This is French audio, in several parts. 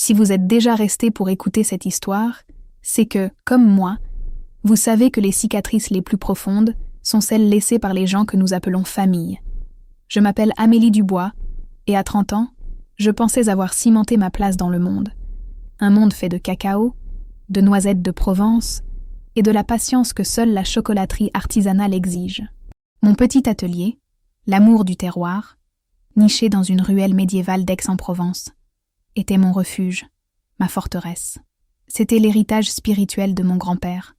Si vous êtes déjà resté pour écouter cette histoire, c'est que, comme moi, vous savez que les cicatrices les plus profondes sont celles laissées par les gens que nous appelons famille. Je m'appelle Amélie Dubois, et à 30 ans, je pensais avoir cimenté ma place dans le monde. Un monde fait de cacao, de noisettes de Provence et de la patience que seule la chocolaterie artisanale exige. Mon petit atelier, l'amour du terroir, niché dans une ruelle médiévale d'Aix-en-Provence, était mon refuge, ma forteresse. C'était l'héritage spirituel de mon grand-père.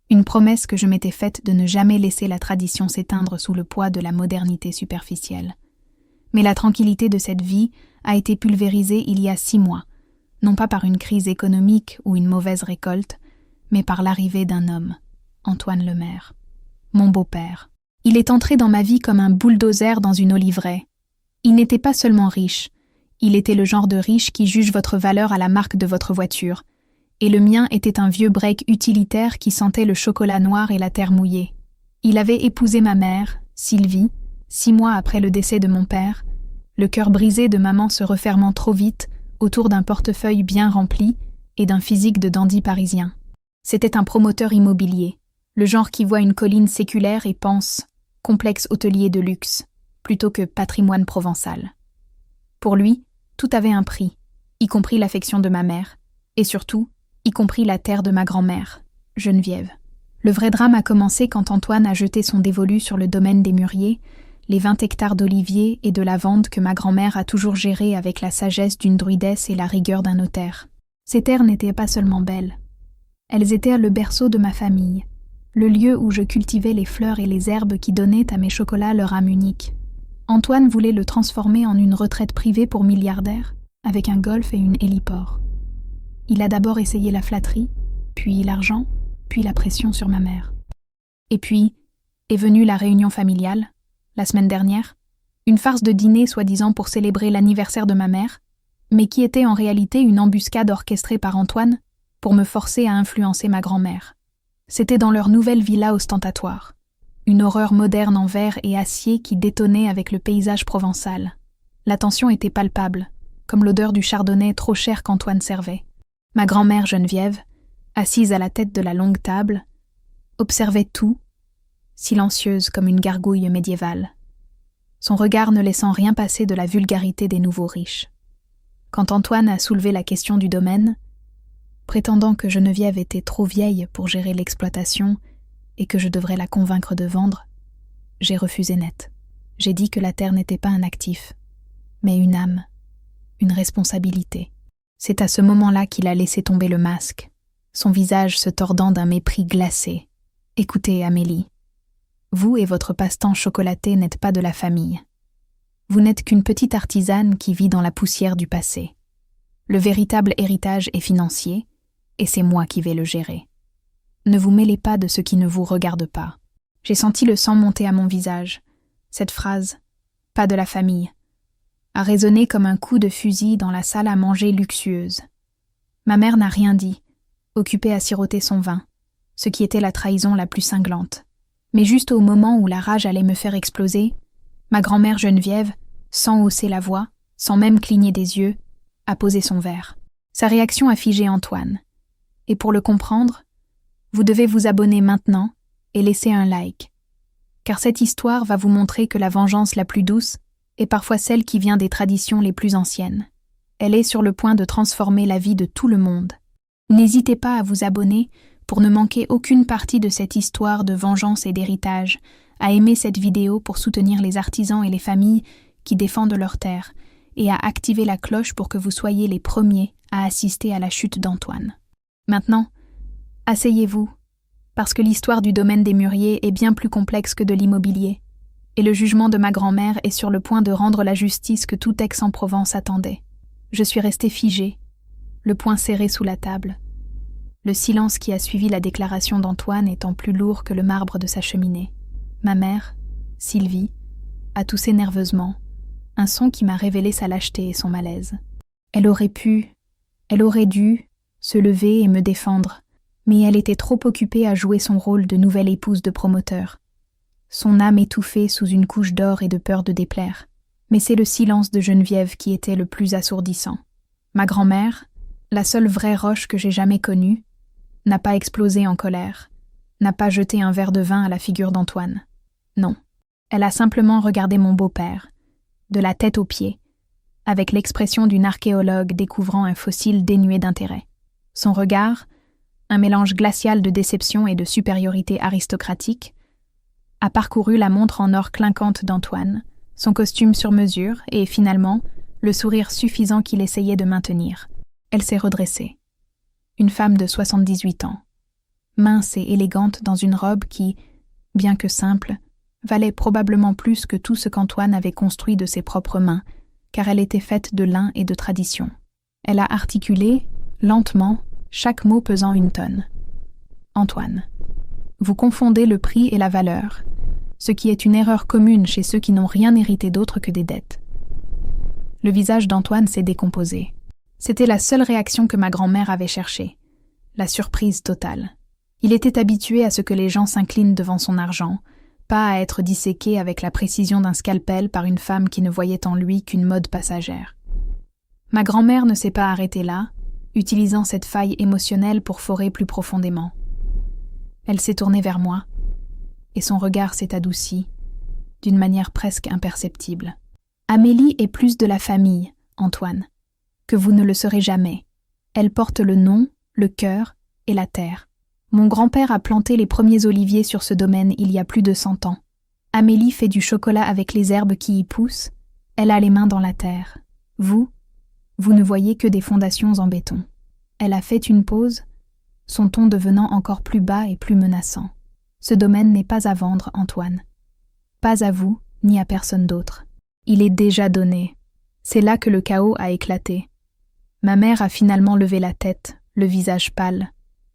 Une promesse que je m'étais faite de ne jamais laisser la tradition s'éteindre sous le poids de la modernité superficielle. Mais la tranquillité de cette vie a été pulvérisée il y a 6 mois, non pas par une crise économique ou une mauvaise récolte, mais par l'arrivée d'un homme, Antoine Lemaire, mon beau-père. Il est entré dans ma vie comme un bulldozer dans une oliveraie. Il n'était pas seulement riche, il était le genre de riche qui juge votre valeur à la marque de votre voiture, et le mien était un vieux break utilitaire qui sentait le chocolat noir et la terre mouillée. Il avait épousé ma mère, Sylvie, 6 mois après le décès de mon père, le cœur brisé de maman se refermant trop vite autour d'un portefeuille bien rempli et d'un physique de dandy parisien. C'était un promoteur immobilier, le genre qui voit une colline séculaire et pense « complexe hôtelier de luxe » plutôt que « patrimoine provençal ». Pour lui, tout avait un prix, y compris l'affection de ma mère, et surtout, y compris la terre de ma grand-mère, Geneviève. Le vrai drame a commencé quand Antoine a jeté son dévolu sur le domaine des Mûriers, les 20 hectares d'oliviers et de lavande que ma grand-mère a toujours gérés avec la sagesse d'une druidesse et la rigueur d'un notaire. Ces terres n'étaient pas seulement belles. Elles étaient le berceau de ma famille, le lieu où je cultivais les fleurs et les herbes qui donnaient à mes chocolats leur âme unique. Antoine voulait le transformer en une retraite privée pour milliardaires, avec un golf et une héliport. Il a d'abord essayé la flatterie, puis l'argent, puis la pression sur ma mère. Et puis est venue la réunion familiale, la semaine dernière, une farce de dîner soi-disant pour célébrer l'anniversaire de ma mère, mais qui était en réalité une embuscade orchestrée par Antoine pour me forcer à influencer ma grand-mère. C'était dans leur nouvelle villa ostentatoire, une horreur moderne en verre et acier qui détonnait avec le paysage provençal. La tension était palpable, comme l'odeur du chardonnay trop cher qu'Antoine servait. Ma grand-mère Geneviève, assise à la tête de la longue table, observait tout, silencieuse comme une gargouille médiévale, son regard ne laissant rien passer de la vulgarité des nouveaux riches. Quand Antoine a soulevé la question du domaine, prétendant que Geneviève était trop vieille pour gérer l'exploitation et que je devrais la convaincre de vendre, j'ai refusé net. J'ai dit que la terre n'était pas un actif, mais une âme, une responsabilité. C'est à ce moment-là qu'il a laissé tomber le masque, son visage se tordant d'un mépris glacé. « Écoutez, Amélie, vous et votre passe-temps chocolaté n'êtes pas de la famille. Vous n'êtes qu'une petite artisane qui vit dans la poussière du passé. Le véritable héritage est financier, et c'est moi qui vais le gérer. Ne vous mêlez pas de ce qui ne vous regarde pas. » J'ai senti le sang monter à mon visage. Cette phrase, « pas de la famille », a résonné comme un coup de fusil dans la salle à manger luxueuse. Ma mère n'a rien dit, occupée à siroter son vin, ce qui était la trahison la plus cinglante. Mais juste au moment où la rage allait me faire exploser, ma grand-mère Geneviève, sans hausser la voix, sans même cligner des yeux, a posé son verre. Sa réaction a figé Antoine. Et pour le comprendre, vous devez vous abonner maintenant et laisser un like. Car cette histoire va vous montrer que la vengeance la plus douce est parfois celle qui vient des traditions les plus anciennes. Elle est sur le point de transformer la vie de tout le monde. N'hésitez pas à vous abonner pour ne manquer aucune partie de cette histoire de vengeance et d'héritage, à aimer cette vidéo pour soutenir les artisans et les familles qui défendent leurs terres, et à activer la cloche pour que vous soyez les premiers à assister à la chute d'Antoine. Maintenant, asseyez-vous, parce que l'histoire du domaine des Mûriers est bien plus complexe que de l'immobilier, et le jugement de ma grand-mère est sur le point de rendre la justice que tout Aix-en-Provence attendait. Je suis restée figée, le poing serré sous la table, le silence qui a suivi la déclaration d'Antoine étant plus lourd que le marbre de sa cheminée. Ma mère, Sylvie, a toussé nerveusement, un son qui m'a révélé sa lâcheté et son malaise. Elle aurait dû se lever et me défendre, mais elle était trop occupée à jouer son rôle de nouvelle épouse de promoteur, son âme étouffée sous une couche d'or et de peur de déplaire. Mais c'est le silence de Geneviève qui était le plus assourdissant. Ma grand-mère, la seule vraie roche que j'ai jamais connue, n'a pas explosé en colère, n'a pas jeté un verre de vin à la figure d'Antoine. Non, elle a simplement regardé mon beau-père, de la tête aux pieds, avec l'expression d'une archéologue découvrant un fossile dénué d'intérêt. Son regard, un mélange glacial de déception et de supériorité aristocratique, a parcouru la montre en or clinquante d'Antoine, son costume sur mesure et, finalement, le sourire suffisant qu'il essayait de maintenir. Elle s'est redressée. Une femme de 78 ans, mince et élégante dans une robe qui, bien que simple, valait probablement plus que tout ce qu'Antoine avait construit de ses propres mains, car elle était faite de lin et de tradition. Elle a articulé, lentement, chaque mot pesant une tonne. Antoine, vous confondez le prix et la valeur, ce qui est une erreur commune chez ceux qui n'ont rien hérité d'autre que des dettes. Le visage d'Antoine s'est décomposé. C'était la seule réaction que ma grand-mère avait cherchée, la surprise totale. Il était habitué à ce que les gens s'inclinent devant son argent, pas à être disséqué avec la précision d'un scalpel par une femme qui ne voyait en lui qu'une mode passagère. Ma grand-mère ne s'est pas arrêtée là, utilisant cette faille émotionnelle pour forer plus profondément. Elle s'est tournée vers moi, et son regard s'est adouci, d'une manière presque imperceptible. Amélie est plus de la famille, Antoine, que vous ne le serez jamais. Elle porte le nom, le cœur et la terre. Mon grand-père a planté les premiers oliviers sur ce domaine il y a plus de 100 ans. Amélie fait du chocolat avec les herbes qui y poussent. Elle a les mains dans la terre. Vous ne voyez que des fondations en béton. Elle a fait une pause, son ton devenant encore plus bas et plus menaçant. Ce domaine n'est pas à vendre, Antoine. Pas à vous, ni à personne d'autre. Il est déjà donné. C'est là que le chaos a éclaté. Ma mère a finalement levé la tête, le visage pâle.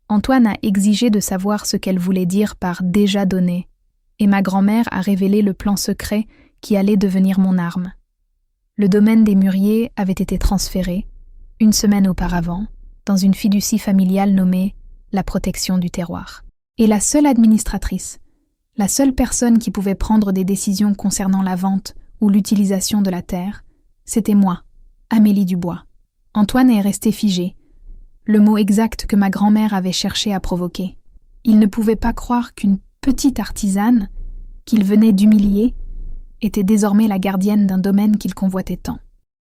Antoine a exigé de savoir ce qu'elle voulait dire par « déjà donné », et ma grand-mère a révélé le plan secret qui allait devenir mon arme. Le domaine des Mûriers avait été transféré, une semaine auparavant, dans une fiducie familiale nommée la protection du terroir. Et la seule administratrice, la seule personne qui pouvait prendre des décisions concernant la vente ou l'utilisation de la terre, c'était moi, Amélie Dubois. Antoine est resté figé, le mot exact que ma grand-mère avait cherché à provoquer. Il ne pouvait pas croire qu'une petite artisane, qu'il venait d'humilier, était désormais la gardienne d'un domaine qu'il convoitait tant.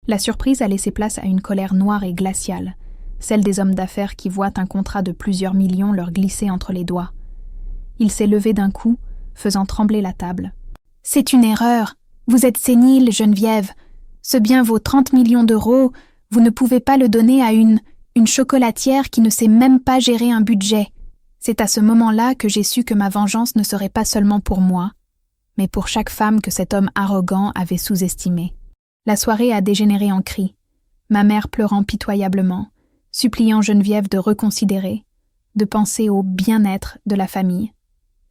La surprise a laissé place à une colère noire et glaciale, celle des hommes d'affaires qui voient un contrat de plusieurs millions leur glisser entre les doigts. Il s'est levé d'un coup, faisant trembler la table. « C'est une erreur. Vous êtes sénile, Geneviève. Ce bien vaut 30 millions d'euros. Vous ne pouvez pas le donner à une chocolatière qui ne sait même pas gérer un budget. » C'est à ce moment-là que j'ai su que ma vengeance ne serait pas seulement pour moi, mais pour chaque femme que cet homme arrogant avait sous-estimée. La soirée a dégénéré en cris, ma mère pleurant pitoyablement, suppliant Geneviève de reconsidérer, de penser au bien-être de la famille,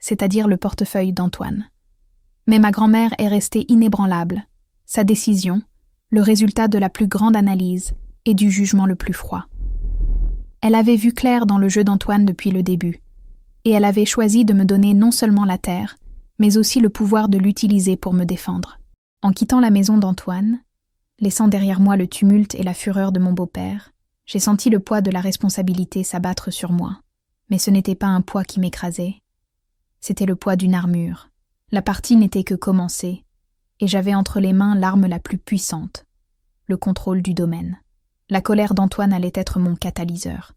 c'est-à-dire le portefeuille d'Antoine. Mais ma grand-mère est restée inébranlable, sa décision, le résultat de la plus grande analyse et du jugement le plus froid. Elle avait vu clair dans le jeu d'Antoine depuis le début, et elle avait choisi de me donner non seulement la terre, mais aussi le pouvoir de l'utiliser pour me défendre. En quittant la maison d'Antoine, laissant derrière moi le tumulte et la fureur de mon beau-père, j'ai senti le poids de la responsabilité s'abattre sur moi. Mais ce n'était pas un poids qui m'écrasait, c'était le poids d'une armure. La partie n'était que commencée, et j'avais entre les mains l'arme la plus puissante, le contrôle du domaine. La colère d'Antoine allait être mon catalyseur.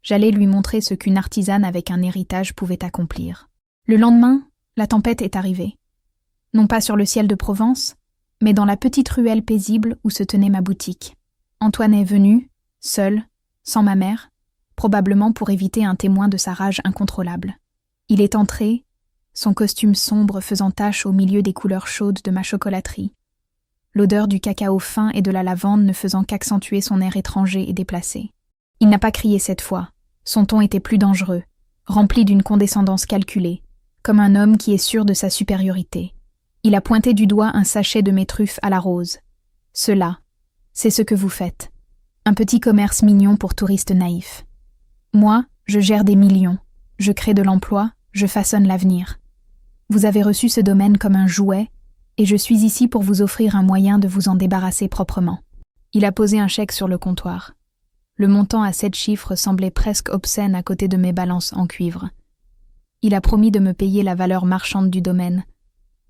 J'allais lui montrer ce qu'une artisane avec un héritage pouvait accomplir. Le lendemain, la tempête est arrivée. Non pas sur le ciel de Provence, mais dans la petite ruelle paisible où se tenait ma boutique. Antoine est venu, seul, sans ma mère, probablement pour éviter un témoin de sa rage incontrôlable. Il est entré, son costume sombre faisant tache au milieu des couleurs chaudes de ma chocolaterie, l'odeur du cacao fin et de la lavande ne faisant qu'accentuer son air étranger et déplacé. Il n'a pas crié cette fois, son ton était plus dangereux, rempli d'une condescendance calculée, comme un homme qui est sûr de sa supériorité. Il a pointé du doigt un sachet de mes truffes à la rose. « Cela, c'est ce que vous faites. Un petit commerce mignon pour touristes naïfs. Moi, je gère des millions, je crée de l'emploi, je façonne l'avenir. Vous avez reçu ce domaine comme un jouet, et je suis ici pour vous offrir un moyen de vous en débarrasser proprement. » Il a posé un chèque sur le comptoir. Le montant à 7 chiffres semblait presque obscène à côté de mes balances en cuivre. Il a promis de me payer la valeur marchande du domaine,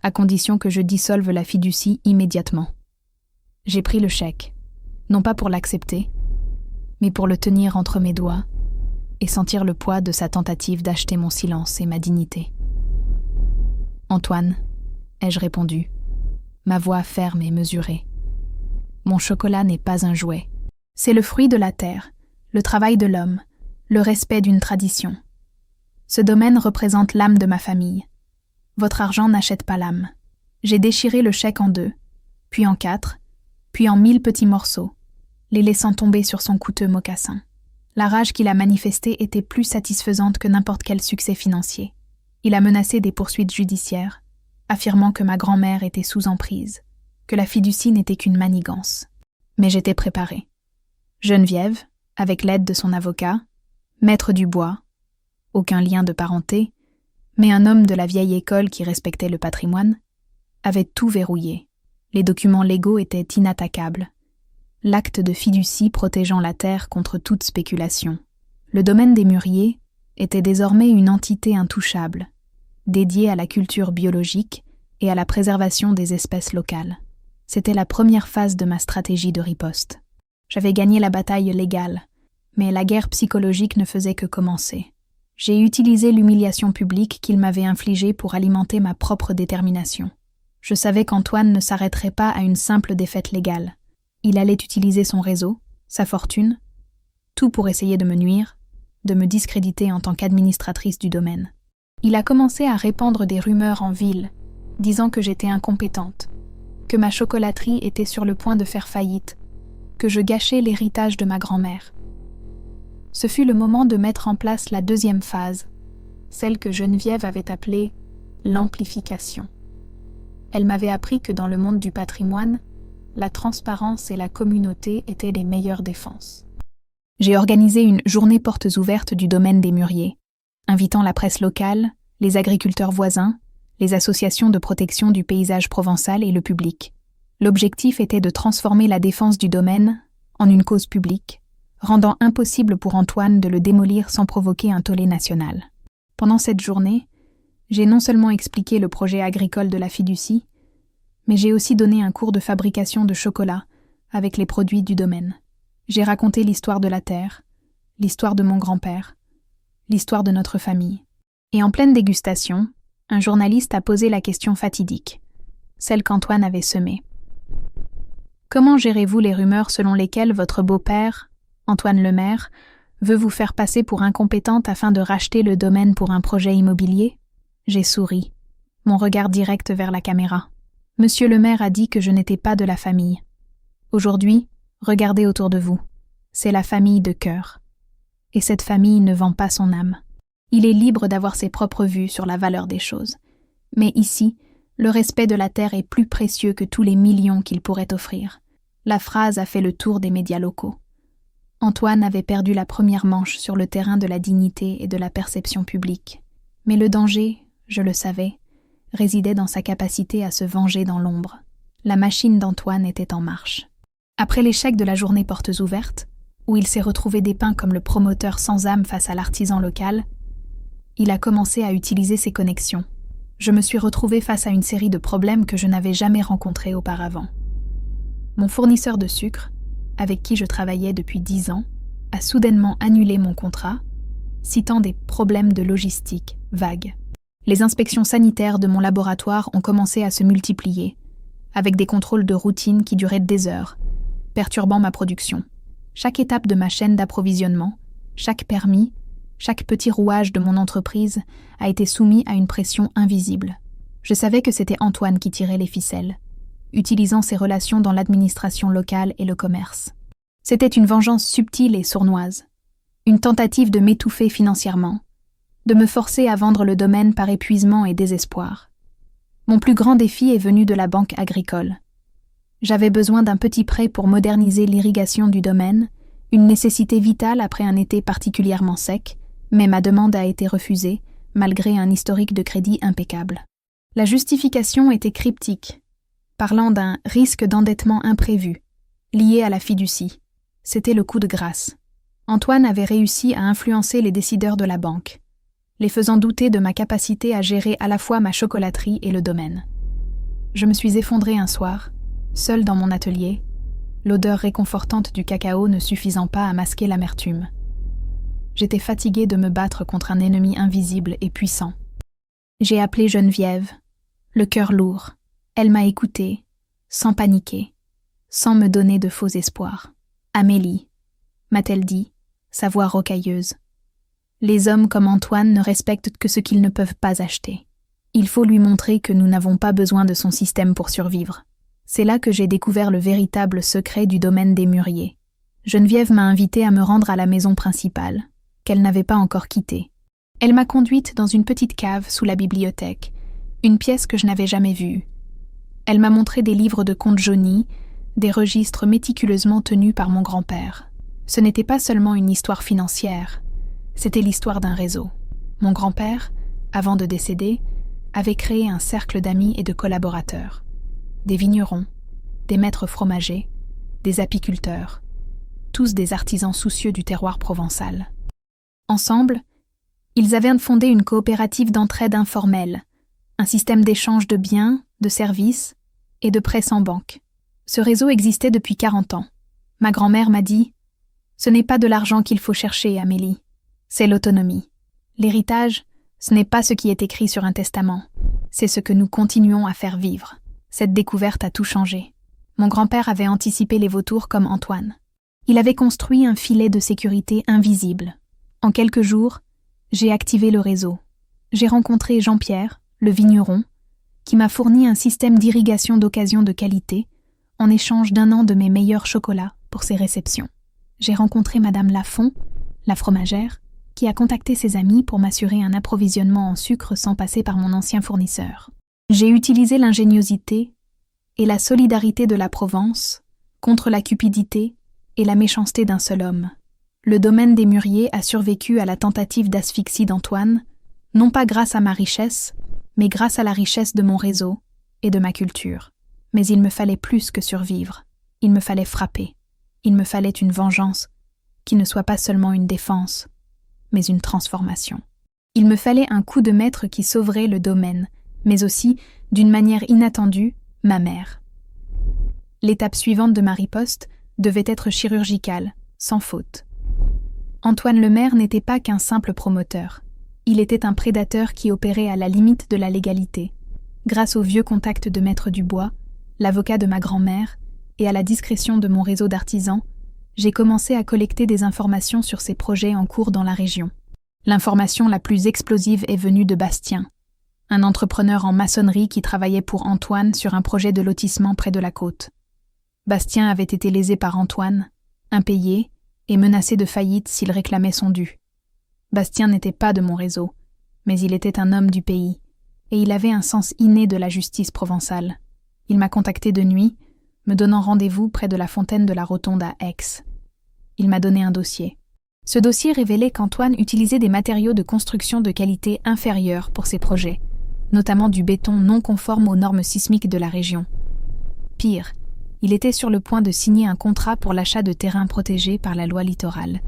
à condition que je dissolve la fiducie immédiatement. J'ai pris le chèque, non pas pour l'accepter, mais pour le tenir entre mes doigts et sentir le poids de sa tentative d'acheter mon silence et ma dignité. « Antoine », ai-je répondu, ma voix ferme et mesurée. « Mon chocolat n'est pas un jouet. C'est le fruit de la terre, le travail de l'homme, le respect d'une tradition. Ce domaine représente l'âme de ma famille. Votre argent n'achète pas l'âme. » J'ai déchiré le chèque en 2, puis en 4, puis en 1000 petits morceaux, les laissant tomber sur son coûteux mocassin. La rage qu'il a manifestée était plus satisfaisante que n'importe quel succès financier. Il a menacé des poursuites judiciaires, affirmant que ma grand-mère était sous emprise, que la fiducie n'était qu'une manigance. Mais j'étais préparée. Geneviève, avec l'aide de son avocat, maître Dubois, aucun lien de parenté, mais un homme de la vieille école qui respectait le patrimoine, avait tout verrouillé. Les documents légaux étaient inattaquables. L'acte de fiducie protégeant la terre contre toute spéculation. Le domaine des Mûriers était désormais une entité intouchable, dédiée à la culture biologique et à la préservation des espèces locales. C'était la première phase de ma stratégie de riposte. J'avais gagné la bataille légale, mais la guerre psychologique ne faisait que commencer. J'ai utilisé l'humiliation publique qu'il m'avait infligée pour alimenter ma propre détermination. Je savais qu'Antoine ne s'arrêterait pas à une simple défaite légale. Il allait utiliser son réseau, sa fortune, tout pour essayer de me nuire, de me discréditer en tant qu'administratrice du domaine. Il a commencé à répandre des rumeurs en ville, disant que j'étais incompétente, que ma chocolaterie était sur le point de faire faillite, que je gâchais l'héritage de ma grand-mère. Ce fut le moment de mettre en place la deuxième phase, celle que Geneviève avait appelée l'amplification. Elle m'avait appris que dans le monde du patrimoine, la transparence et la communauté étaient les meilleures défenses. J'ai organisé une journée portes ouvertes du domaine des Mûriers, invitant la presse locale, les agriculteurs voisins, les associations de protection du paysage provençal et le public. L'objectif était de transformer la défense du domaine en une cause publique, rendant impossible pour Antoine de le démolir sans provoquer un tollé national. Pendant cette journée, j'ai non seulement expliqué le projet agricole de la fiducie, mais j'ai aussi donné un cours de fabrication de chocolat avec les produits du domaine. J'ai raconté l'histoire de la terre, l'histoire de mon grand-père, l'histoire de notre famille. Et en pleine dégustation, un journaliste a posé la question fatidique, celle qu'Antoine avait semée. Comment gérez-vous les rumeurs selon lesquelles votre beau-père, Antoine le maire, veut vous faire passer pour incompétente afin de racheter le domaine pour un projet immobilier ? J'ai souri, mon regard direct vers la caméra. Monsieur le maire a dit que je n'étais pas de la famille. Aujourd'hui, regardez autour de vous. C'est la famille de cœur. Et cette famille ne vend pas son âme. Il est libre d'avoir ses propres vues sur la valeur des choses. Mais ici, le respect de la terre est plus précieux que tous les millions qu'il pourrait offrir. La phrase a fait le tour des médias locaux. Antoine avait perdu la première manche sur le terrain de la dignité et de la perception publique. Mais le danger, je le savais, résidait dans sa capacité à se venger dans l'ombre. La machine d'Antoine était en marche. Après l'échec de la journée portes ouvertes, où il s'est retrouvé dépeint comme le promoteur sans âme face à l'artisan local, il a commencé à utiliser ses connexions. Je me suis retrouvée face à une série de problèmes que je n'avais jamais rencontrés auparavant. Mon fournisseur de sucre, avec qui je travaillais depuis 10 ans, a soudainement annulé mon contrat, citant des problèmes de logistique vagues. Les inspections sanitaires de mon laboratoire ont commencé à se multiplier, avec des contrôles de routine qui duraient des heures, perturbant ma production. Chaque étape de ma chaîne d'approvisionnement, chaque permis, chaque petit rouage de mon entreprise a été soumis à une pression invisible. Je savais que c'était Antoine qui tirait les ficelles, utilisant ses relations dans l'administration locale et le commerce. C'était une vengeance subtile et sournoise, une tentative de m'étouffer financièrement, de me forcer à vendre le domaine par épuisement et désespoir. Mon plus grand défi est venu de la banque agricole. J'avais besoin d'un petit prêt pour moderniser l'irrigation du domaine, une nécessité vitale après un été particulièrement sec, mais ma demande a été refusée, malgré un historique de crédit impeccable. La justification était cryptique, parlant d'un risque d'endettement imprévu, lié à la fiducie. C'était le coup de grâce. Antoine avait réussi à influencer les décideurs de la banque, les faisant douter de ma capacité à gérer à la fois ma chocolaterie et le domaine. Je me suis effondrée un soir, seule dans mon atelier, l'odeur réconfortante du cacao ne suffisant pas à masquer l'amertume. J'étais fatiguée de me battre contre un ennemi invisible et puissant. J'ai appelé Geneviève, le cœur lourd. Elle m'a écoutée, sans paniquer, sans me donner de faux espoirs. « Amélie », m'a-t-elle dit, sa voix rocailleuse. « Les hommes comme Antoine ne respectent que ce qu'ils ne peuvent pas acheter. Il faut lui montrer que nous n'avons pas besoin de son système pour survivre. » C'est là que j'ai découvert le véritable secret du domaine des mûriers. Geneviève m'a invitée à me rendre à la maison principale, qu'elle n'avait pas encore quittée. Elle m'a conduite dans une petite cave sous la bibliothèque, une pièce que je n'avais jamais vue. Elle m'a montré des livres de contes jaunis, des registres méticuleusement tenus par mon grand-père. Ce n'était pas seulement une histoire financière, c'était l'histoire d'un réseau. Mon grand-père, avant de décéder, avait créé un cercle d'amis et de collaborateurs. Des vignerons, des maîtres fromagers, des apiculteurs, tous des artisans soucieux du terroir provençal. Ensemble, ils avaient fondé une coopérative d'entraide informelle, un système d'échange de biens, de services et de prêts sans banque. Ce réseau existait depuis 40 ans. Ma grand-mère m'a dit « Ce n'est pas de l'argent qu'il faut chercher, Amélie, c'est l'autonomie. L'héritage, ce n'est pas ce qui est écrit sur un testament, c'est ce que nous continuons à faire vivre. » Cette découverte a tout changé. Mon grand-père avait anticipé les vautours comme Antoine. Il avait construit un filet de sécurité invisible. En quelques jours, j'ai activé le réseau. J'ai rencontré Jean-Pierre, le vigneron, qui m'a fourni un système d'irrigation d'occasion de qualité en échange d'1 an de mes meilleurs chocolats pour ses réceptions. J'ai rencontré Madame Lafont, la fromagère, qui a contacté ses amis pour m'assurer un approvisionnement en sucre sans passer par mon ancien fournisseur. J'ai utilisé l'ingéniosité et la solidarité de la Provence contre la cupidité et la méchanceté d'un seul homme. Le domaine des mûriers a survécu à la tentative d'asphyxie d'Antoine, non pas grâce à ma richesse, mais grâce à la richesse de mon réseau et de ma culture. Mais il me fallait plus que survivre. Il me fallait frapper. Il me fallait une vengeance qui ne soit pas seulement une défense, mais une transformation. Il me fallait un coup de maître qui sauverait le domaine, mais aussi, d'une manière inattendue, ma mère. L'étape suivante de ma riposte devait être chirurgicale, sans faute. Antoine Lemaire n'était pas qu'un simple promoteur. Il était un prédateur qui opérait à la limite de la légalité. Grâce au vieux contact de Maître Dubois, l'avocat de ma grand-mère, et à la discrétion de mon réseau d'artisans, j'ai commencé à collecter des informations sur ces projets en cours dans la région. L'information la plus explosive est venue de Bastien, un entrepreneur en maçonnerie qui travaillait pour Antoine sur un projet de lotissement près de la côte. Bastien avait été lésé par Antoine, impayé et menacé de faillite s'il réclamait son dû. Bastien n'était pas de mon réseau, mais il était un homme du pays, et il avait un sens inné de la justice provençale. Il m'a contacté de nuit, me donnant rendez-vous près de la fontaine de la Rotonde à Aix. Il m'a donné un dossier. Ce dossier révélait qu'Antoine utilisait des matériaux de construction de qualité inférieure pour ses projets, notamment du béton non conforme aux normes sismiques de la région. Pire, il était sur le point de signer un contrat pour l'achat de terrains protégés par la loi littorale,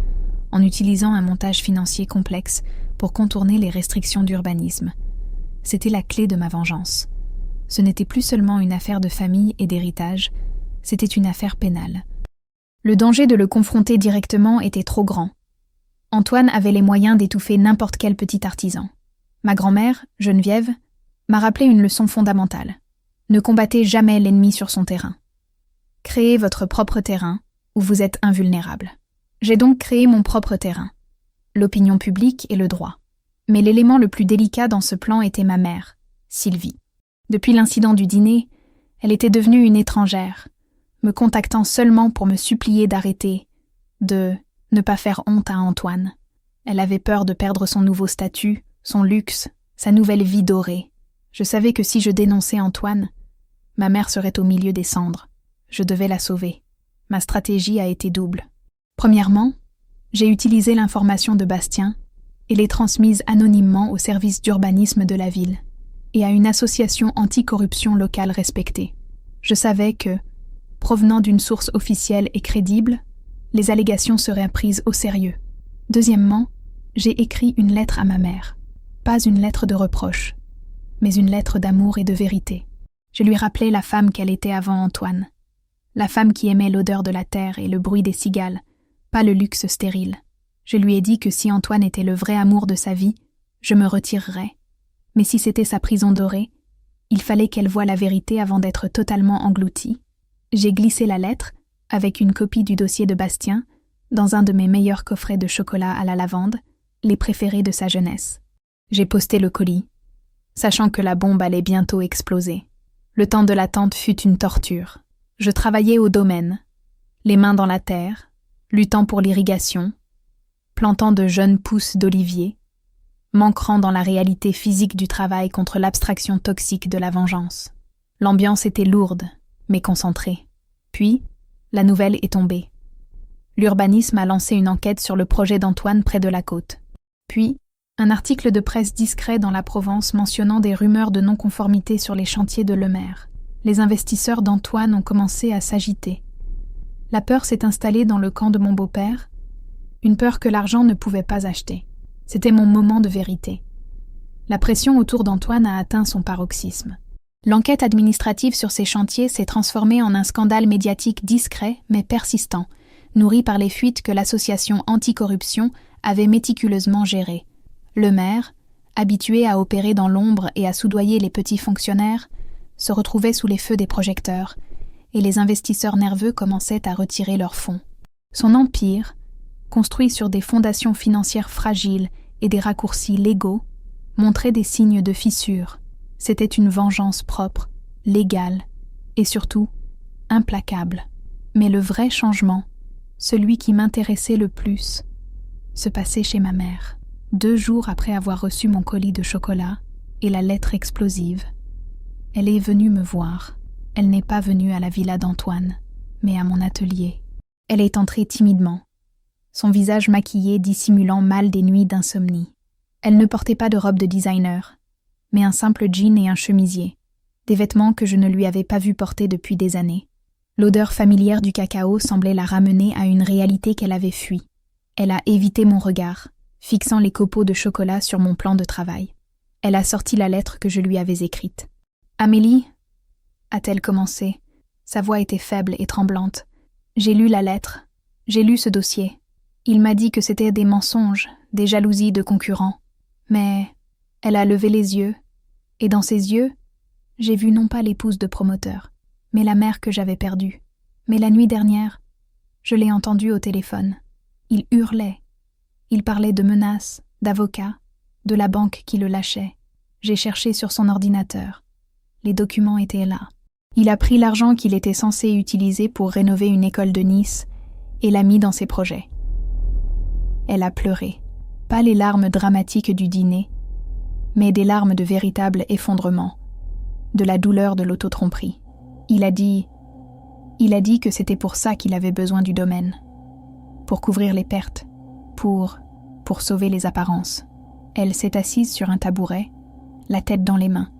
en utilisant un montage financier complexe pour contourner les restrictions d'urbanisme. C'était la clé de ma vengeance. Ce n'était plus seulement une affaire de famille et d'héritage, c'était une affaire pénale. Le danger de le confronter directement était trop grand. Antoine avait les moyens d'étouffer n'importe quel petit artisan. Ma grand-mère, Geneviève, m'a rappelé une leçon fondamentale. Ne combattez jamais l'ennemi sur son terrain. Créez votre propre terrain, où vous êtes invulnérable. J'ai donc créé mon propre terrain, l'opinion publique et le droit. Mais l'élément le plus délicat dans ce plan était ma mère, Sylvie. Depuis l'incident du dîner, elle était devenue une étrangère, me contactant seulement pour me supplier d'arrêter, de ne pas faire honte à Antoine. Elle avait peur de perdre son nouveau statut, son luxe, sa nouvelle vie dorée. Je savais que si je dénonçais Antoine, ma mère serait au milieu des cendres. Je devais la sauver. Ma stratégie a été double. Premièrement, j'ai utilisé l'information de Bastien et l'ai transmise anonymement au service d'urbanisme de la ville et à une association anticorruption locale respectée. Je savais que, provenant d'une source officielle et crédible, Les allégations seraient prises au sérieux. Deuxièmement, j'ai écrit une lettre à ma mère. Pas une lettre de reproche, mais une lettre d'amour et de vérité. Je lui rappelais la femme qu'elle était avant Antoine. La femme qui aimait l'odeur de la terre et le bruit des cigales, pas le luxe stérile. Je lui ai dit que si Antoine était le vrai amour de sa vie, je me retirerais. Mais si c'était sa prison dorée, il fallait qu'elle voie la vérité avant d'être totalement engloutie. J'ai glissé la lettre, avec une copie du dossier de Bastien, dans un de mes meilleurs coffrets de chocolat à la lavande, les préférés de sa jeunesse. J'ai posté le colis, sachant que la bombe allait bientôt exploser. Le temps de l'attente fut une torture. Je travaillais au domaine, les mains dans la terre, luttant pour l'irrigation, plantant de jeunes pousses d'olivier, m'ancrant dans la réalité physique du travail contre l'abstraction toxique de la vengeance. L'ambiance était lourde, mais concentrée. Puis, la nouvelle est tombée. L'urbanisme a lancé une enquête sur le projet d'Antoine près de la côte. Puis, un article de presse discret dans la Provence mentionnant des rumeurs de non-conformité sur les chantiers de Lemaire. Les investisseurs d'Antoine ont commencé à s'agiter. La peur s'est installée dans le camp de mon beau-père, une peur que l'argent ne pouvait pas acheter. C'était mon moment de vérité. La pression autour d'Antoine a atteint son paroxysme. L'enquête administrative sur ces chantiers s'est transformée en un scandale médiatique discret mais persistant, nourri par les fuites que l'association anticorruption avait méticuleusement gérées. Le maire, habitué à opérer dans l'ombre et à soudoyer les petits fonctionnaires, se retrouvait sous les feux des projecteurs, et les investisseurs nerveux commençaient à retirer leurs fonds. Son empire, construit sur des fondations financières fragiles et des raccourcis légaux, montrait des signes de fissure. C'était une vengeance propre, légale et surtout implacable. Mais le vrai changement, celui qui m'intéressait le plus, se passait chez ma mère. 2 jours après avoir reçu mon colis de chocolat et la lettre explosive, elle est venue me voir. Elle n'est pas venue à la villa d'Antoine, mais à mon atelier. Elle est entrée timidement, son visage maquillé dissimulant mal des nuits d'insomnie. Elle ne portait pas de robe de designer, mais un simple jean et un chemisier, des vêtements que je ne lui avais pas vu porter depuis des années. L'odeur familière du cacao semblait la ramener à une réalité qu'elle avait fui. Elle a évité mon regard, fixant les copeaux de chocolat sur mon plan de travail. Elle a sorti la lettre que je lui avais écrite. « Amélie » a-t-elle commencé. Sa voix était faible et tremblante. « J'ai lu la lettre. J'ai lu ce dossier. Il m'a dit que c'était des mensonges, des jalousies de concurrents. Mais elle a levé les yeux, et dans ses yeux, j'ai vu non pas l'épouse de promoteur, mais la mère que j'avais perdue. Mais la nuit dernière, je l'ai entendu au téléphone. Il hurlait. Il parlait de menaces, d'avocats, de la banque qui le lâchait. J'ai cherché sur son ordinateur. Les documents étaient là. Il a pris l'argent qu'il était censé utiliser pour rénover une école de Nice et l'a mis dans ses projets. Elle a pleuré. Pas les larmes dramatiques du dîner, mais des larmes de véritable effondrement, de la douleur de l'autotromperie. Il a dit que c'était pour ça qu'il avait besoin du domaine, pour couvrir les pertes, pour sauver les apparences. Elle s'est assise sur un tabouret, la tête dans les mains.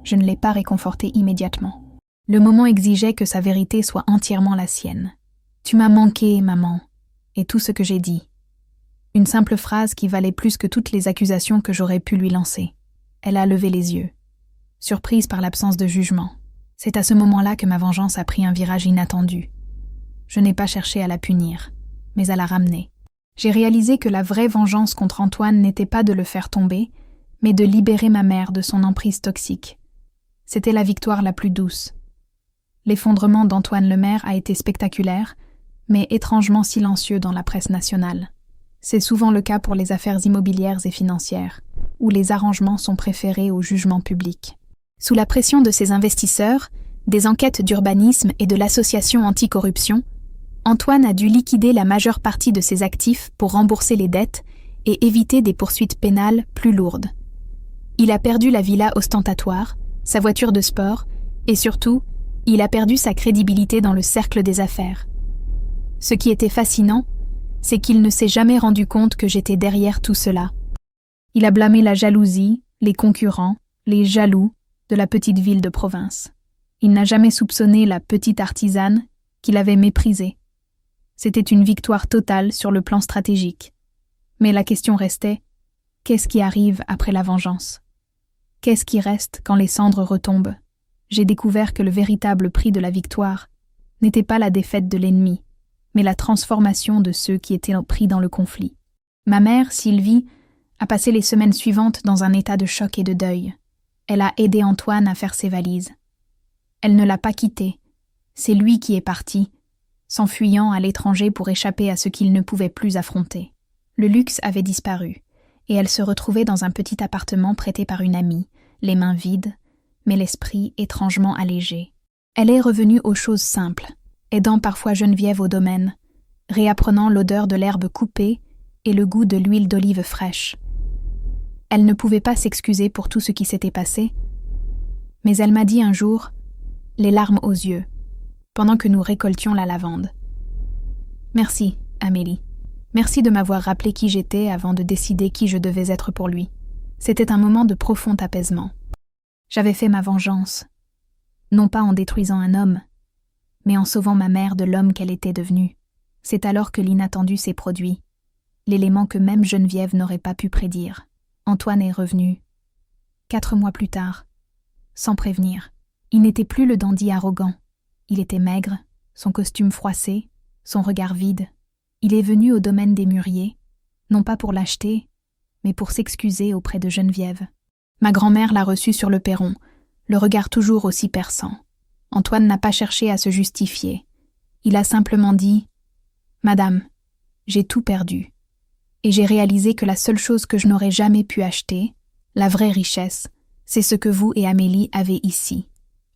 Je ne l'ai pas réconfortée immédiatement. Le moment exigeait que sa vérité soit entièrement la sienne. « Tu m'as manqué, maman, et tout ce que j'ai dit. » Une simple phrase qui valait plus que toutes les accusations que j'aurais pu lui lancer. Elle a levé les yeux, surprise par l'absence de jugement. C'est à ce moment-là que ma vengeance a pris un virage inattendu. Je n'ai pas cherché à la punir, mais à la ramener. J'ai réalisé que la vraie vengeance contre Antoine n'était pas de le faire tomber, mais de libérer ma mère de son emprise toxique. C'était la victoire la plus douce. L'effondrement d'Antoine Lemaire a été spectaculaire, mais étrangement silencieux dans la presse nationale. C'est souvent le cas pour les affaires immobilières et financières, où les arrangements sont préférés au jugement public. Sous la pression de ses investisseurs, des enquêtes d'urbanisme et de l'association anticorruption, Antoine a dû liquider la majeure partie de ses actifs pour rembourser les dettes et éviter des poursuites pénales plus lourdes. Il a perdu la villa ostentatoire, sa voiture de sport, et surtout, il a perdu sa crédibilité dans le cercle des affaires. Ce qui était fascinant, c'est qu'il ne s'est jamais rendu compte que j'étais derrière tout cela. Il a blâmé la jalousie, les concurrents, les jaloux de la petite ville de province. Il n'a jamais soupçonné la petite artisane qu'il avait méprisée. C'était une victoire totale sur le plan stratégique. Mais la question restait, qu'est-ce qui arrive après la vengeance? Qu'est-ce qui reste quand les cendres retombent? J'ai découvert que le véritable prix de la victoire n'était pas la défaite de l'ennemi, mais la transformation de ceux qui étaient pris dans le conflit. Ma mère, Sylvie, a passé les semaines suivantes dans un état de choc et de deuil. Elle a aidé Antoine à faire ses valises. Elle ne l'a pas quitté. C'est lui qui est parti, s'enfuyant à l'étranger pour échapper à ce qu'il ne pouvait plus affronter. Le luxe avait disparu, et elle se retrouvait dans un petit appartement prêté par une amie, les mains vides, mais l'esprit étrangement allégé. Elle est revenue aux choses simples, aidant parfois Geneviève au domaine, réapprenant l'odeur de l'herbe coupée et le goût de l'huile d'olive fraîche. Elle ne pouvait pas s'excuser pour tout ce qui s'était passé, mais elle m'a dit un jour, les larmes aux yeux, pendant que nous récoltions la lavande. « Merci, Amélie. Merci de m'avoir rappelé qui j'étais avant de décider qui je devais être pour lui. C'était un moment de profond apaisement. J'avais fait ma vengeance, non pas en détruisant un homme, mais en sauvant ma mère de l'homme qu'elle était devenue. C'est alors que l'inattendu s'est produit, l'élément que même Geneviève n'aurait pas pu prédire. Antoine est revenu, 4 mois plus tard, sans prévenir. Il n'était plus le dandy arrogant. Il était maigre, son costume froissé, son regard vide. Il est venu au domaine des Mûriers, non pas pour l'acheter, mais pour s'excuser auprès de Geneviève. Ma grand-mère l'a reçu sur le perron, le regard toujours aussi perçant. Antoine n'a pas cherché à se justifier. Il a simplement dit « Madame, j'ai tout perdu. Et j'ai réalisé que la seule chose que je n'aurais jamais pu acheter, la vraie richesse, c'est ce que vous et Amélie avez ici.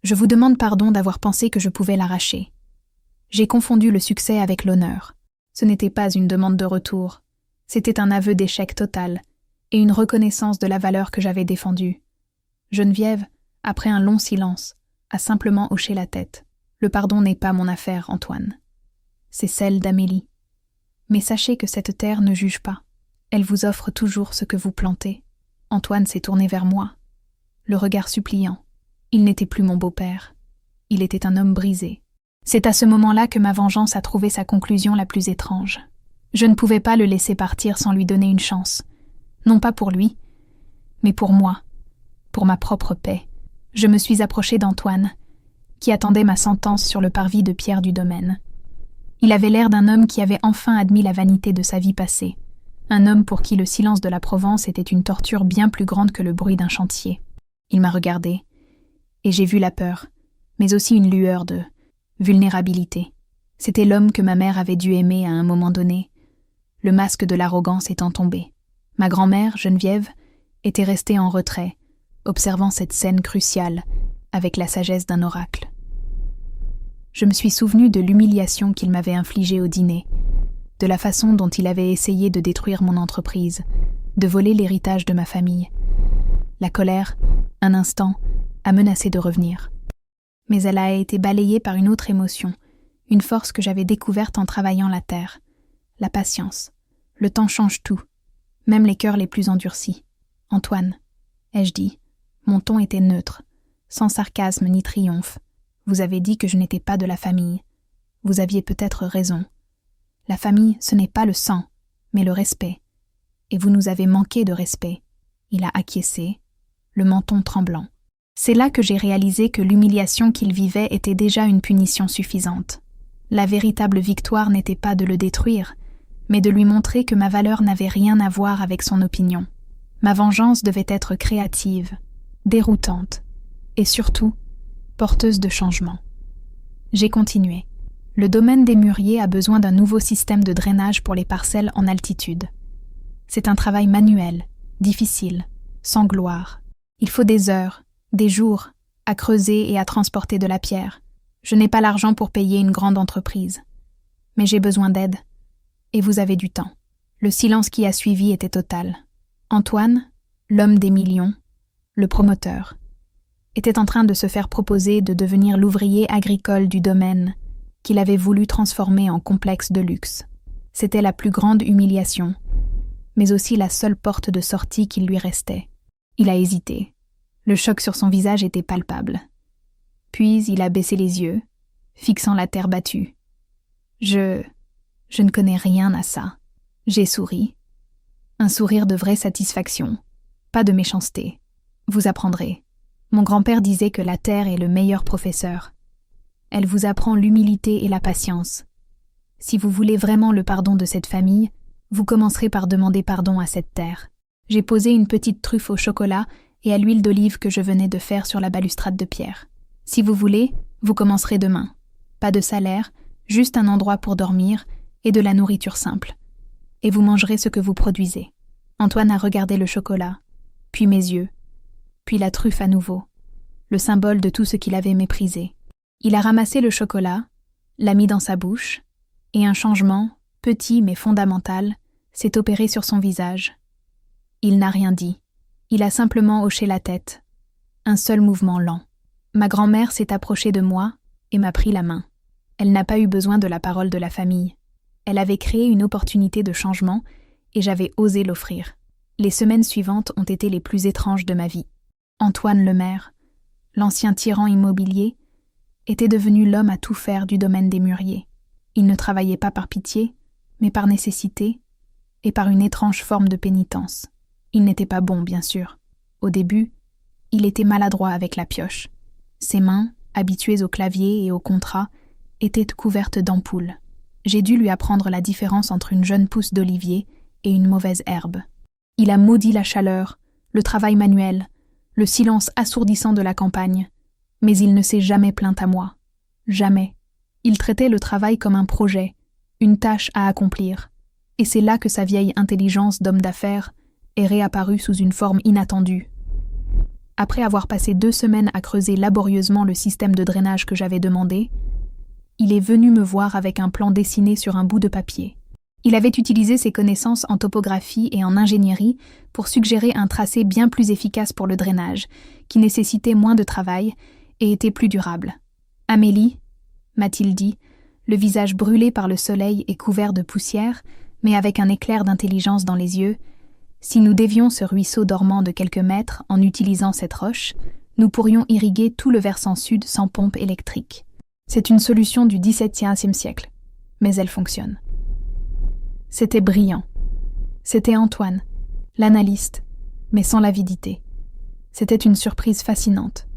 Je vous demande pardon d'avoir pensé que je pouvais l'arracher. J'ai confondu le succès avec l'honneur. Ce n'était pas une demande de retour. C'était un aveu d'échec total et une reconnaissance de la valeur que j'avais défendue. Geneviève, après un long silence, a simplement hoché la tête. Le pardon n'est pas mon affaire, Antoine. C'est celle d'Amélie. Mais sachez que cette terre ne juge pas. Elle vous offre toujours ce que vous plantez. Antoine s'est tourné vers moi, le regard suppliant. Il n'était plus mon beau-père. Il était un homme brisé. C'est à ce moment-là que ma vengeance a trouvé sa conclusion la plus étrange. Je ne pouvais pas le laisser partir sans lui donner une chance. Non pas pour lui, mais pour moi, pour ma propre paix. Je me suis approchée d'Antoine, qui attendait ma sentence sur le parvis de pierre du domaine. Il avait l'air d'un homme qui avait enfin admis la vanité de sa vie passée, un homme pour qui le silence de la Provence était une torture bien plus grande que le bruit d'un chantier. Il m'a regardé, et j'ai vu la peur, mais aussi une lueur de vulnérabilité. C'était l'homme que ma mère avait dû aimer à un moment donné, le masque de l'arrogance étant tombé. Ma grand-mère, Geneviève, était restée en retrait, observant cette scène cruciale avec la sagesse d'un oracle. Je me suis souvenu de l'humiliation qu'il m'avait infligée au dîner, de la façon dont il avait essayé de détruire mon entreprise, de voler l'héritage de ma famille. La colère, un instant, a menacé de revenir. Mais elle a été balayée par une autre émotion, une force que j'avais découverte en travaillant la terre, la patience. Le temps change tout, même les cœurs les plus endurcis. Antoine, ai-je dit, mon ton était neutre, sans sarcasme ni triomphe. Vous avez dit que je n'étais pas de la famille. Vous aviez peut-être raison. La famille, ce n'est pas le sang, mais le respect. Et vous nous avez manqué de respect. Il a acquiescé, le menton tremblant. C'est là que j'ai réalisé que l'humiliation qu'il vivait était déjà une punition suffisante. La véritable victoire n'était pas de le détruire, mais de lui montrer que ma valeur n'avait rien à voir avec son opinion. Ma vengeance devait être créative, déroutante, et surtout, porteuse de changement. J'ai continué. Le domaine des Mûriers a besoin d'un nouveau système de drainage pour les parcelles en altitude. C'est un travail manuel, difficile, sans gloire. Il faut des heures, des jours, à creuser et à transporter de la pierre. Je n'ai pas l'argent pour payer une grande entreprise. Mais j'ai besoin d'aide. Et vous avez du temps. Le silence qui a suivi était total. Antoine, l'homme des millions, le promoteur, était en train de se faire proposer de devenir l'ouvrier agricole du domaine qu'il avait voulu transformer en complexe de luxe. C'était la plus grande humiliation, mais aussi la seule porte de sortie qu'il lui restait. Il a hésité. Le choc sur son visage était palpable. Puis il a baissé les yeux, fixant la terre battue. Je ne connais rien à ça. J'ai souri. Un sourire de vraie satisfaction. Pas de méchanceté. Vous apprendrez. Mon grand-père disait que la terre est le meilleur professeur. Elle vous apprend l'humilité et la patience. Si vous voulez vraiment le pardon de cette famille, vous commencerez par demander pardon à cette terre. J'ai posé une petite truffe au chocolat et à l'huile d'olive que je venais de faire sur la balustrade de pierre. Si vous voulez, vous commencerez demain. Pas de salaire, juste un endroit pour dormir et de la nourriture simple. Et vous mangerez ce que vous produisez. Antoine a regardé le chocolat, puis mes yeux, puis la truffe à nouveau, le symbole de tout ce qu'il avait méprisé. Il a ramassé le chocolat, l'a mis dans sa bouche, et un changement, petit mais fondamental, s'est opéré sur son visage. Il n'a rien dit. Il a simplement hoché la tête. Un seul mouvement lent. Ma grand-mère s'est approchée de moi et m'a pris la main. Elle n'a pas eu besoin de la parole de la famille. Elle avait créé une opportunité de changement et j'avais osé l'offrir. Les semaines suivantes ont été les plus étranges de ma vie. Antoine le maire, l'ancien tyran immobilier, était devenu l'homme à tout faire du domaine des mûriers. Il ne travaillait pas par pitié, mais par nécessité et par une étrange forme de pénitence. Il n'était pas bon, bien sûr. Au début, il était maladroit avec la pioche. Ses mains, habituées au clavier et au contrat, étaient couvertes d'ampoules. J'ai dû lui apprendre la différence entre une jeune pousse d'olivier et une mauvaise herbe. Il a maudit la chaleur, le travail manuel, le silence assourdissant de la campagne, mais il ne s'est jamais plaint à moi. Jamais. Il traitait le travail comme un projet, une tâche à accomplir, et c'est là que sa vieille intelligence d'homme d'affaires est réapparue sous une forme inattendue. Après avoir passé 2 semaines à creuser laborieusement le système de drainage que j'avais demandé, il est venu me voir avec un plan dessiné sur un bout de papier. Il avait utilisé ses connaissances en topographie et en ingénierie pour suggérer un tracé bien plus efficace pour le drainage, qui nécessitait moins de travail et était plus durable. « Amélie » m'a-t-il dit, le visage brûlé par le soleil et couvert de poussière, mais avec un éclair d'intelligence dans les yeux, si nous dévions ce ruisseau dormant de quelques mètres en utilisant cette roche, nous pourrions irriguer tout le versant sud sans pompe électrique. C'est une solution du XVIIe siècle, mais elle fonctionne. C'était brillant. C'était Antoine, l'analyste, mais sans l'avidité. C'était une surprise fascinante.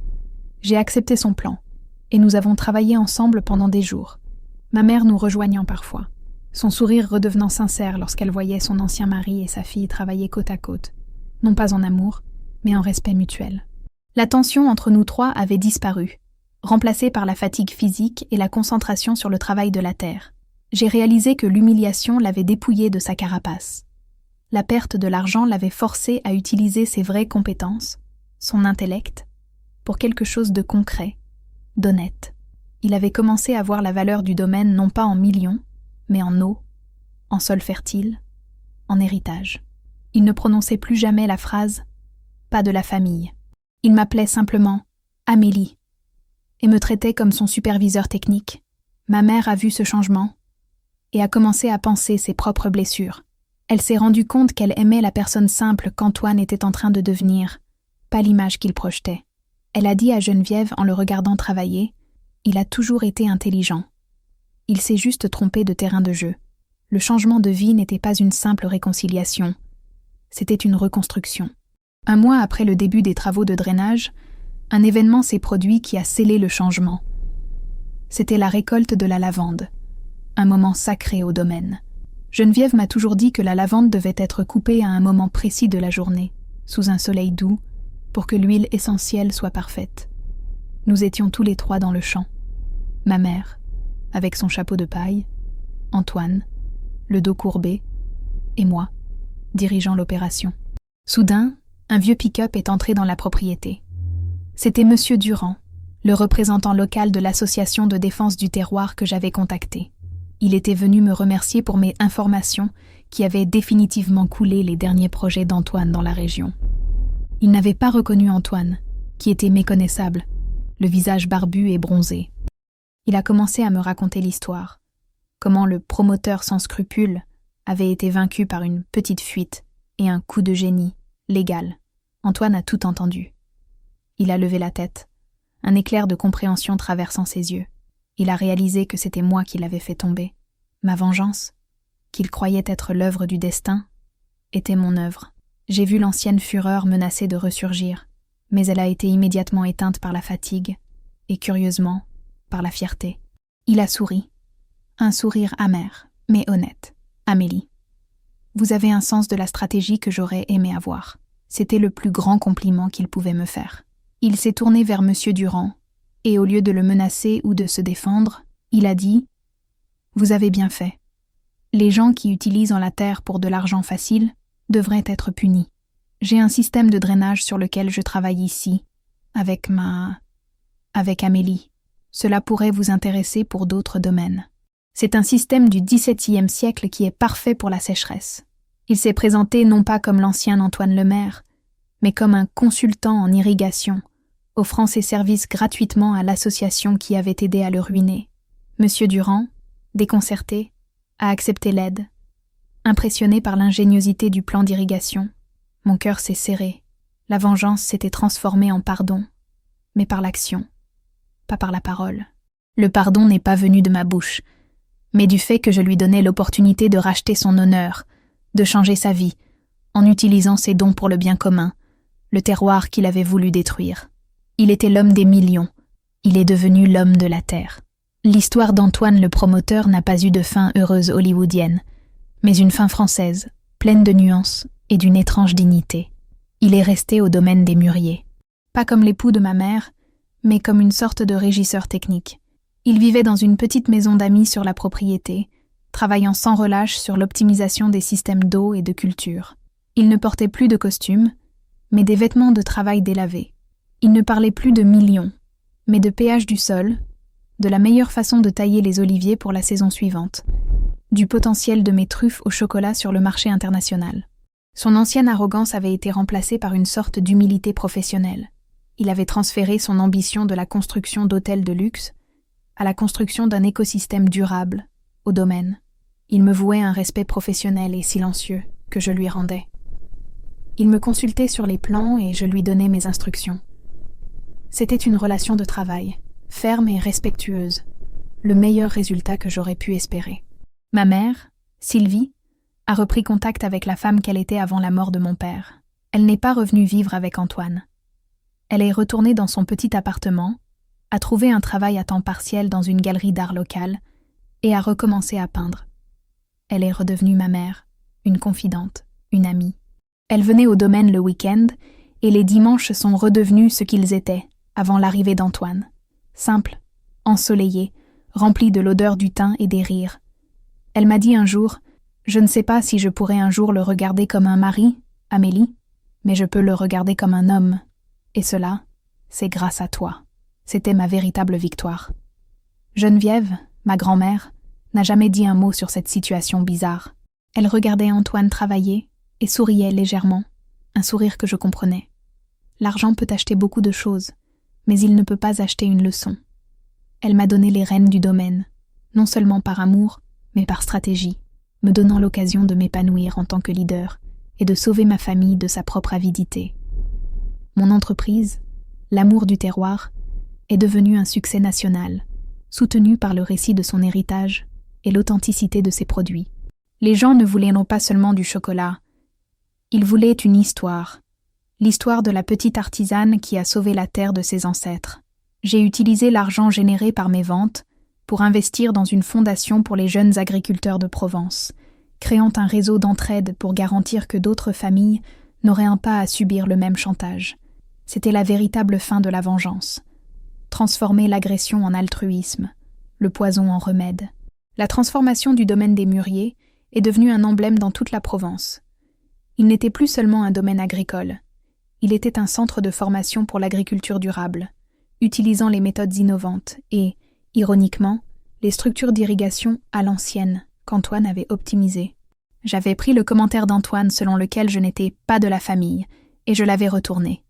J'ai accepté son plan, et nous avons travaillé ensemble pendant des jours, ma mère nous rejoignant parfois, son sourire redevenant sincère lorsqu'elle voyait son ancien mari et sa fille travailler côte à côte, non pas en amour, mais en respect mutuel. La tension entre nous trois avait disparu, remplacée par la fatigue physique et la concentration sur le travail de la terre. J'ai réalisé que l'humiliation l'avait dépouillé de sa carapace. La perte de l'argent l'avait forcé à utiliser ses vraies compétences, son intellect, pour quelque chose de concret, d'honnête. Il avait commencé à voir la valeur du domaine non pas en millions, mais en eau, en sol fertile, en héritage. Il ne prononçait plus jamais la phrase « pas de la famille ». Il m'appelait simplement « Amélie » et me traitait comme son superviseur technique. Ma mère a vu ce changement et a commencé à penser ses propres blessures. Elle s'est rendue compte qu'elle aimait la personne simple qu'Antoine était en train de devenir, pas l'image qu'il projetait. Elle a dit à Geneviève en le regardant travailler « Il a toujours été intelligent. Il s'est juste trompé de terrain de jeu. Le changement de vie n'était pas une simple réconciliation. C'était une reconstruction. » Un mois après le début des travaux de drainage, un événement s'est produit qui a scellé le changement. C'était la récolte de la lavande, un moment sacré au domaine. Geneviève m'a toujours dit que la lavande devait être coupée à un moment précis de la journée, sous un soleil doux, pour que l'huile essentielle soit parfaite. Nous étions tous les trois dans le champ. Ma mère, avec son chapeau de paille, Antoine, le dos courbé, et moi, dirigeant l'opération. Soudain, un vieux pick-up est entré dans la propriété. C'était Monsieur Durand, le représentant local de l'association de défense du terroir que j'avais contacté. Il était venu me remercier pour mes informations qui avaient définitivement coulé les derniers projets d'Antoine dans la région. Il n'avait pas reconnu Antoine, qui était méconnaissable, le visage barbu et bronzé. Il a commencé à me raconter l'histoire, comment le promoteur sans scrupules avait été vaincu par une petite fuite et un coup de génie, légal. Antoine a tout entendu. Il a levé la tête, un éclair de compréhension traversant ses yeux. Il a réalisé que c'était moi qui l'avais fait tomber. Ma vengeance, qu'il croyait être l'œuvre du destin, était mon œuvre. J'ai vu l'ancienne fureur menacer de ressurgir, mais elle a été immédiatement éteinte par la fatigue, et curieusement, par la fierté. Il a souri. Un sourire amer, mais honnête. Amélie. Vous avez un sens de la stratégie que j'aurais aimé avoir. C'était le plus grand compliment qu'il pouvait me faire. Il s'est tourné vers Monsieur Durand, et au lieu de le menacer ou de se défendre, il a dit « Vous avez bien fait. Les gens qui utilisent la terre pour de l'argent facile devraient être punis. J'ai un système de drainage sur lequel je travaille ici, avec Amélie. Cela pourrait vous intéresser pour d'autres domaines. C'est un système du XVIIe siècle qui est parfait pour la sécheresse. Il s'est présenté non pas comme l'ancien Antoine Lemaire, mais comme un consultant en irrigation, offrant ses services gratuitement à l'association qui avait aidé à le ruiner. Monsieur Durand, déconcerté, a accepté l'aide. Impressionné par l'ingéniosité du plan d'irrigation, mon cœur s'est serré. La vengeance s'était transformée en pardon, mais par l'action, pas par la parole. Le pardon n'est pas venu de ma bouche, mais du fait que je lui donnais l'opportunité de racheter son honneur, de changer sa vie, en utilisant ses dons pour le bien commun, le terroir qu'il avait voulu détruire. Il était l'homme des millions, il est devenu l'homme de la terre. L'histoire d'Antoine le promoteur n'a pas eu de fin heureuse hollywoodienne, mais une fin française, pleine de nuances et d'une étrange dignité. Il est resté au domaine des mûriers. Pas comme l'époux de ma mère, mais comme une sorte de régisseur technique. Il vivait dans une petite maison d'amis sur la propriété, travaillant sans relâche sur l'optimisation des systèmes d'eau et de culture. Il ne portait plus de costume, mais des vêtements de travail délavés. Il ne parlait plus de millions, mais de pH du sol, de la meilleure façon de tailler les oliviers pour la saison suivante, du potentiel de mes truffes au chocolat sur le marché international. Son ancienne arrogance avait été remplacée par une sorte d'humilité professionnelle. Il avait transféré son ambition de la construction d'hôtels de luxe à la construction d'un écosystème durable, au domaine. Il me vouait un respect professionnel et silencieux que je lui rendais. Il me consultait sur les plans et je lui donnais mes instructions. C'était une relation de travail, ferme et respectueuse, le meilleur résultat que j'aurais pu espérer. Ma mère, Sylvie, a repris contact avec la femme qu'elle était avant la mort de mon père. Elle n'est pas revenue vivre avec Antoine. Elle est retournée dans son petit appartement, a trouvé un travail à temps partiel dans une galerie d'art locale et a recommencé à peindre. Elle est redevenue ma mère, une confidente, une amie. Elle venait au domaine le week-end et les dimanches sont redevenus ce qu'ils étaient avant l'arrivée d'Antoine. Simple, ensoleillé, rempli de l'odeur du thym et des rires. Elle m'a dit un jour « Je ne sais pas si je pourrais un jour le regarder comme un mari, Amélie, mais je peux le regarder comme un homme. Et cela, c'est grâce à toi. » C'était ma véritable victoire. Geneviève, ma grand-mère, n'a jamais dit un mot sur cette situation bizarre. Elle regardait Antoine travailler et souriait légèrement, un sourire que je comprenais. L'argent peut acheter beaucoup de choses, mais il ne peut pas acheter une leçon. Elle m'a donné les rênes du domaine, non seulement par amour, mais par stratégie, me donnant l'occasion de m'épanouir en tant que leader et de sauver ma famille de sa propre avidité. Mon entreprise, l'amour du terroir, est devenue un succès national, soutenu par le récit de son héritage et l'authenticité de ses produits. Les gens ne voulaient non pas seulement du chocolat, ils voulaient une histoire, l'histoire de la petite artisane qui a sauvé la terre de ses ancêtres. J'ai utilisé l'argent généré par mes ventes pour investir dans une fondation pour les jeunes agriculteurs de Provence, créant un réseau d'entraide pour garantir que d'autres familles n'auraient pas à subir le même chantage. C'était la véritable fin de la vengeance. Transformer l'agression en altruisme, le poison en remède. La transformation du domaine des mûriers est devenue un emblème dans toute la Provence. Il n'était plus seulement un domaine agricole, il était un centre de formation pour l'agriculture durable, utilisant les méthodes innovantes et, ironiquement, les structures d'irrigation à l'ancienne qu'Antoine avait optimisées. J'avais pris le commentaire d'Antoine selon lequel je n'étais pas de la famille, et je l'avais retourné.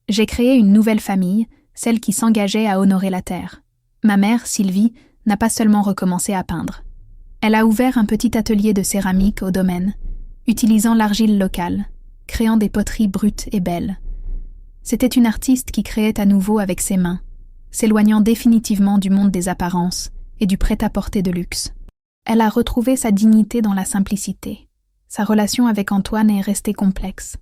J'ai créé une nouvelle famille, celle qui s'engageait à honorer la terre. Ma mère, Sylvie, n'a pas seulement recommencé à peindre. Elle a ouvert un petit atelier de céramique au domaine, utilisant l'argile locale, créant des poteries brutes et belles. C'était une artiste qui créait à nouveau avec ses mains, s'éloignant définitivement du monde des apparences et du prêt-à-porter de luxe. Elle a retrouvé sa dignité dans la simplicité. Sa relation avec Antoine est restée complexe.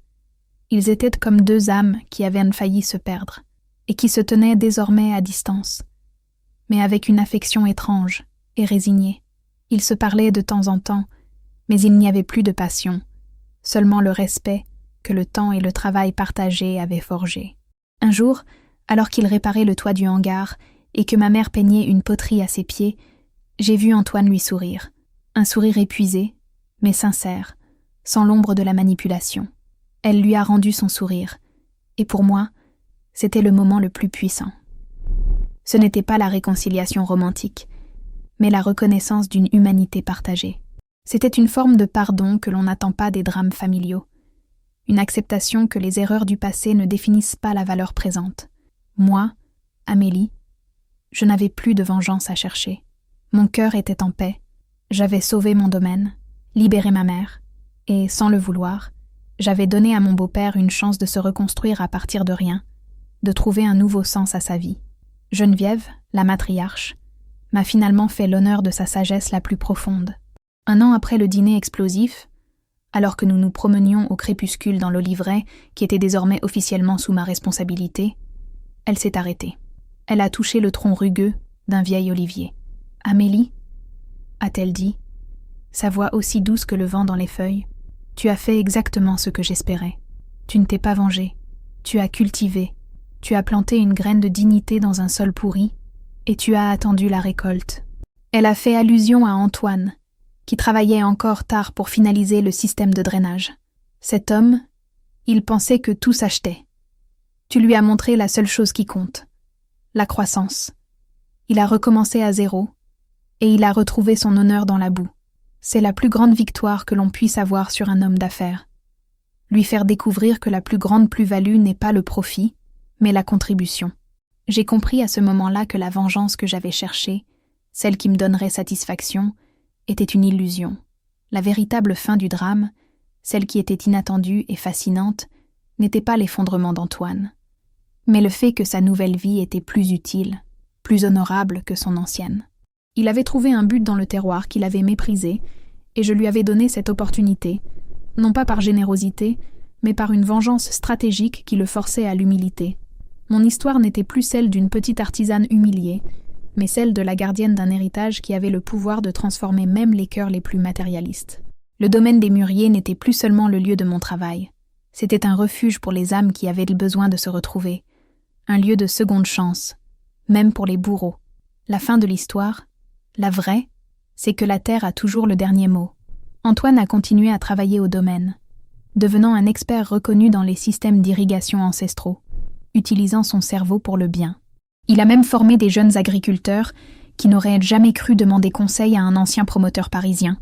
Ils étaient comme deux âmes qui avaient failli se perdre et qui se tenaient désormais à distance, mais avec une affection étrange et résignée. Ils se parlaient de temps en temps, mais il n'y avait plus de passion, seulement le respect que le temps et le travail partagés avaient forgé. Un jour, alors qu'il réparait le toit du hangar et que ma mère peignait une poterie à ses pieds, j'ai vu Antoine lui sourire. Un sourire épuisé, mais sincère, sans l'ombre de la manipulation. Elle lui a rendu son sourire, et pour moi, c'était le moment le plus puissant. Ce n'était pas la réconciliation romantique, mais la reconnaissance d'une humanité partagée. C'était une forme de pardon que l'on n'attend pas des drames familiaux, une acceptation que les erreurs du passé ne définissent pas la valeur présente. Moi, Amélie, je n'avais plus de vengeance à chercher. Mon cœur était en paix, j'avais sauvé mon domaine, libéré ma mère, et, sans le vouloir, j'avais donné à mon beau-père une chance de se reconstruire à partir de rien, de trouver un nouveau sens à sa vie. Geneviève, la matriarche, m'a finalement fait l'honneur de sa sagesse la plus profonde. Un an après le dîner explosif, alors que nous nous promenions au crépuscule dans l'Oliveraie, qui était désormais officiellement sous ma responsabilité, elle s'est arrêtée. Elle a touché le tronc rugueux d'un vieil olivier. « Amélie » a-t-elle dit, sa voix aussi douce que le vent dans les feuilles. « Tu as fait exactement ce que j'espérais. Tu ne t'es pas vengée. Tu as cultivé. Tu as planté une graine de dignité dans un sol pourri, et tu as attendu la récolte. » Elle a fait allusion à Antoine, qui travaillait encore tard pour finaliser le système de drainage. Cet homme, il pensait que tout s'achetait. Tu lui as montré la seule chose qui compte, la croissance. Il a recommencé à zéro, et il a retrouvé son honneur dans la boue. C'est la plus grande victoire que l'on puisse avoir sur un homme d'affaires. Lui faire découvrir que la plus grande plus-value n'est pas le profit, mais la contribution. J'ai compris à ce moment-là que la vengeance que j'avais cherchée, celle qui me donnerait satisfaction, était une illusion. La véritable fin du drame, celle qui était inattendue et fascinante, n'était pas l'effondrement d'Antoine, mais le fait que sa nouvelle vie était plus utile, plus honorable que son ancienne. Il avait trouvé un but dans le terroir qu'il avait méprisé, et je lui avais donné cette opportunité, non pas par générosité, mais par une vengeance stratégique qui le forçait à l'humilité. Mon histoire n'était plus celle d'une petite artisane humiliée, mais celle de la gardienne d'un héritage qui avait le pouvoir de transformer même les cœurs les plus matérialistes. Le domaine des mûriers n'était plus seulement le lieu de mon travail. C'était un refuge pour les âmes qui avaient le besoin de se retrouver, un lieu de seconde chance, même pour les bourreaux. La fin de l'histoire, la vraie, c'est que la terre a toujours le dernier mot. Antoine a continué à travailler au domaine, devenant un expert reconnu dans les systèmes d'irrigation ancestraux, utilisant son cerveau pour le bien. Il a même formé des jeunes agriculteurs qui n'auraient jamais cru demander conseil à un ancien promoteur parisien.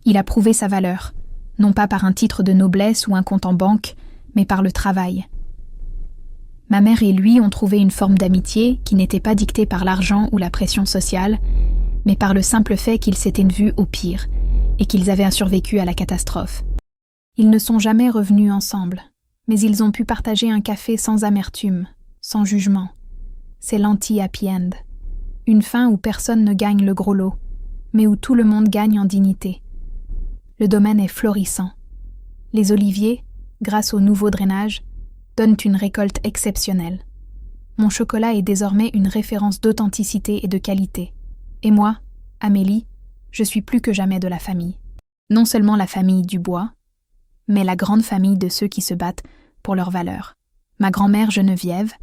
Il a prouvé sa valeur, non pas par un titre de noblesse ou un compte en banque, mais par le travail. Ma mère et lui ont trouvé une forme d'amitié qui n'était pas dictée par l'argent ou la pression sociale, mais par le simple fait qu'ils s'étaient vus au pire et qu'ils avaient survécu à la catastrophe. Ils ne sont jamais revenus ensemble, mais ils ont pu partager un café sans amertume, sans jugement. C'est l'anti-happy end. Une fin où personne ne gagne le gros lot, mais où tout le monde gagne en dignité. Le domaine est florissant. Les oliviers, grâce au nouveau drainage, donnent une récolte exceptionnelle. Mon chocolat est désormais une référence d'authenticité et de qualité. Et moi, Amélie, je suis plus que jamais de la famille. Non seulement la famille du bois, mais la grande famille de ceux qui se battent pour leurs valeurs. Ma grand-mère Geneviève,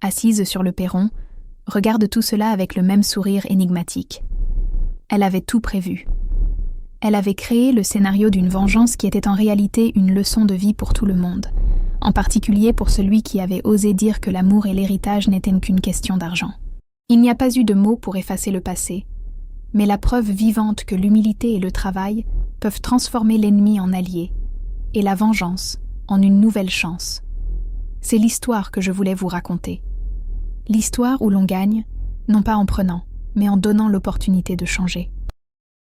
assise sur le perron, regarde tout cela avec le même sourire énigmatique. Elle avait tout prévu. Elle avait créé le scénario d'une vengeance qui était en réalité une leçon de vie pour tout le monde, en particulier pour celui qui avait osé dire que l'amour et l'héritage n'étaient qu'une question d'argent. Il n'y a pas eu de mots pour effacer le passé, mais la preuve vivante que l'humilité et le travail peuvent transformer l'ennemi en allié, et la vengeance en une nouvelle chance. C'est l'histoire que je voulais vous raconter. L'histoire où l'on gagne, non pas en prenant, mais en donnant l'opportunité de changer.